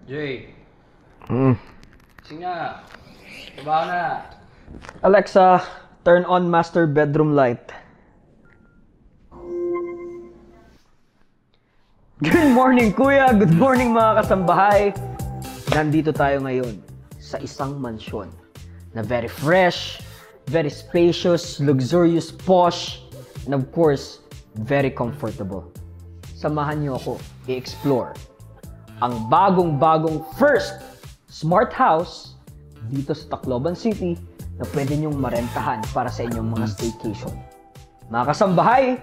Jay, sige nga. Trabaho na. Alexa, turn on master bedroom light. Good morning, kuya! Good morning, mga kasambahay! Nandito tayo ngayon sa isang mansyon na very fresh, very spacious, luxurious, posh, and of course, very comfortable. Samahan niyo ako i-explore ang bagong-bagong first smart house dito sa Tacloban City na pwede niyong marentahan para sa inyong mga staycation. Mga kasambahay,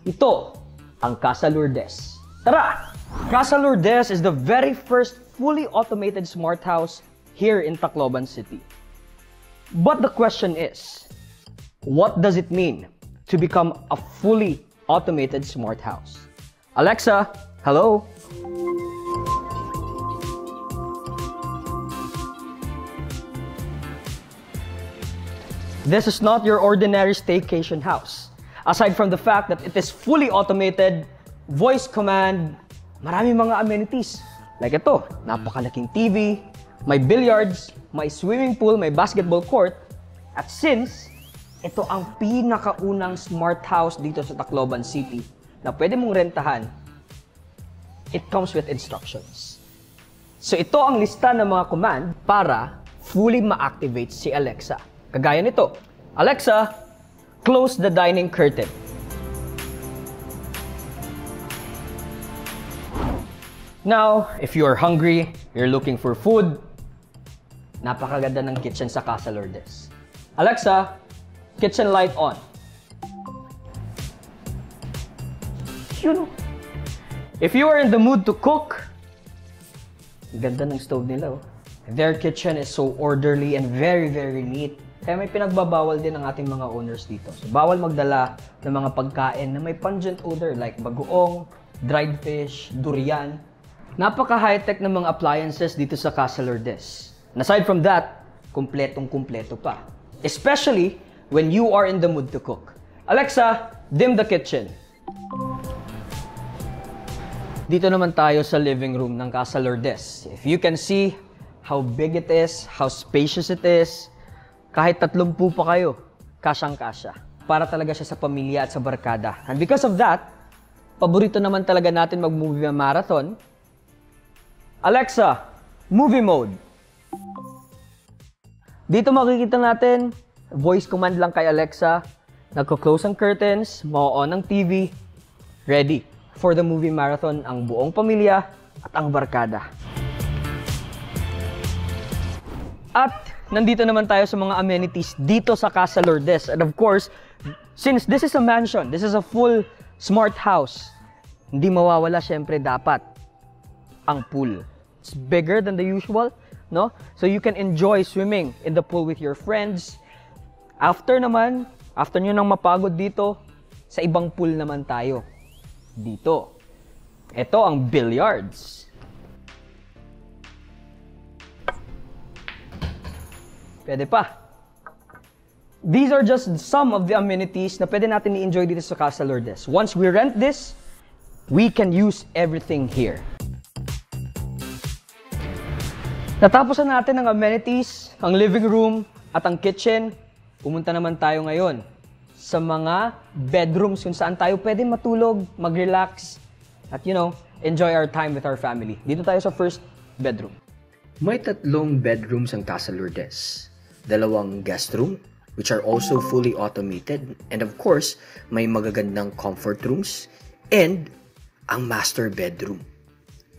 ito ang Casa Lourdes. Tara! Casa Lourdes is the very first fully automated smart house here in Tacloban City. But the question is, what does it mean to become a fully automated smart house? Alexa, hello? This is not your ordinary staycation house. Aside from the fact that it is fully automated, voice command, marami mga amenities. Like ito, napakalaking TV, may billiards, may swimming pool, may basketball court. At since ito ang pinakaunang smart house dito sa Tacloban City na pwede mong rentahan, it comes with instructions. So ito ang lista ng mga command para fully ma-activate si Alexa. Kagaya nito, Alexa, close the dining curtain. Now, if you are hungry, you're looking for food, napakaganda ng kitchen sa Casa Lourdes. Alexa, kitchen light on. You know, if you are in the mood to cook, ganda ng stove nila, oh. Their kitchen is so orderly and very, very neat. Kaya may pinagbabawal din ng ating mga owners dito. So, bawal magdala ng mga pagkain na may pungent odor like bagoong, dried fish, durian. Napaka-high-tech ng mga appliances dito sa Casa Lourdes. And aside from that, kumpletong-kumpleto pa. Especially when you are in the mood to cook. Alexa, dim the kitchen. Dito naman tayo sa living room ng Casa Lourdes. If you can see how big it is, how spacious it is, kahit 30 pa kayo, kasyang-kasya. Para talaga siya sa pamilya at sa barkada. And because of that, paborito naman talaga natin mag-movie marathon. Alexa, movie mode. Dito makikita natin, voice command lang kay Alexa, nagko-close ang curtains, ma-on ang TV, ready for the movie marathon ang buong pamilya at ang barkada. At nandito naman tayo sa mga amenities dito sa Casa Lourdes. And of course, since this is a mansion, this is a full smart house, hindi mawawala syempre dapat ang pool. It's bigger than the usual, no? So you can enjoy swimming in the pool with your friends. After nyo nang mapagod dito, sa ibang pool naman tayo. Dito. Ito ang billiards. Pwede pa. These are just some of the amenities na pwede natin i-enjoy dito sa Casa Lourdes. Once we rent this, we can use everything here. Natapos na natin ang amenities, ang living room, at ang kitchen. Pumunta naman tayo ngayon sa mga bedrooms kung saan tayo pwede matulog, mag-relax, at enjoy our time with our family. Dito tayo sa first bedroom. May 3 bedrooms ang Casa Lourdes. 2 guest room, which are also fully automated. And of course, may magagandang comfort rooms. And ang master bedroom,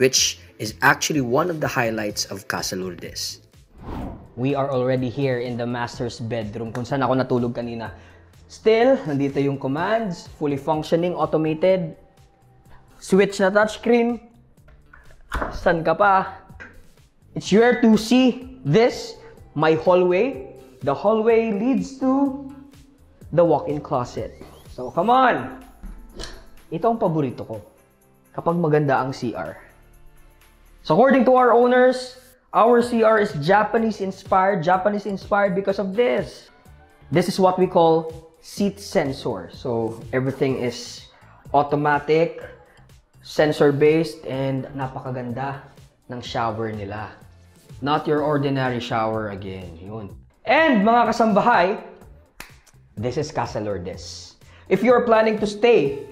which is actually one of the highlights of Casa Lourdes. We are already here in the master's bedroom kung saan ako natulog kanina. Still, nandito yung commands, fully functioning, automated. Switch na touchscreen. Saan ka pa? It's here to see this, my hallway. The hallway leads to the walk-in closet. So, come on! Ito ang paborito ko kapag maganda ang CR. So, according to our owners, our CR is Japanese-inspired because of this. This is what we call seat sensor. So, everything is automatic, sensor-based, and napakaganda ng shower nila. Not your ordinary shower again. Yun. And mga kasambahay, this is Casa Lourdes. If you're planning to stay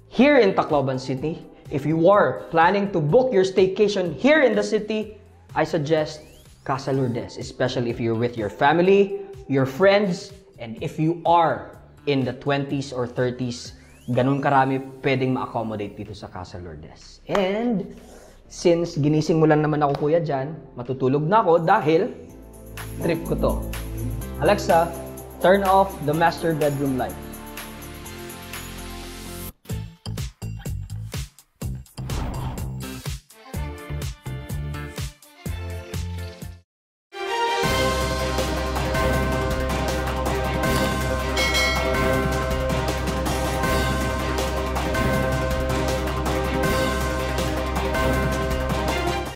here in Tacloban City, if you are planning to book your staycation here in the city, I suggest Casa Lourdes, especially if you're with your family, your friends, and if you are in the 20s or 30s, ganun karami pwedeng ma-accommodate dito sa Casa Lourdes. And since ginising mo lang naman ako kuya dyan, matutulog na ako dahil trip ko to. Alexa, turn off the master bedroom light.